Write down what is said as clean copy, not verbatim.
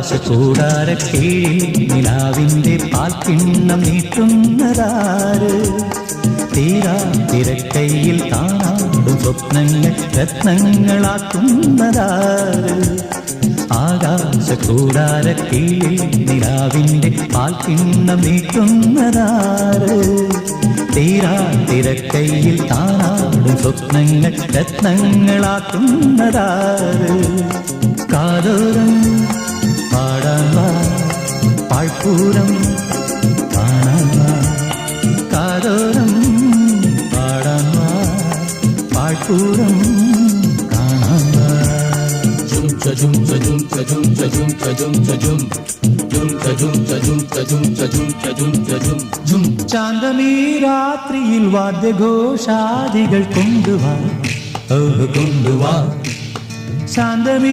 ആകാശകൂടാരക്കീഴിൽ നിലാവിൻ്റെ പാൽക്കിണ്ണം നീട്ടുന്നതാര്? തീരാ തിരക്കൈയിൽ താനാടും സ്വപ്നങ്ങൾ രത്നങ്ങളാക്കുന്നതാര്? ആകാശകൂടാരക്കീഴിൽ നിലാവിൻ്റെ പാൽക്കിണ്ണം നീട്ടുന്നതാര്? തീരാ തിരക്കൈയിൽ താനാടും സ്വപ്നങ്ങൾ രത്നങ്ങളാക്കുന്നതാര്? കാതോരം പാടാൻ വാ, പാഴ്പൂരം കാണാൻ വാ. കാതോരം പാടാൻ വാ, പാഴ്പൂരം കാണാൻ വാ. ചാന്തമീ രാത്രിയിൽ വാദ്യഘോഷാദികൾ കൊണ്ടുവാ, കൊണ്ടുവാ. ശാന്തമീ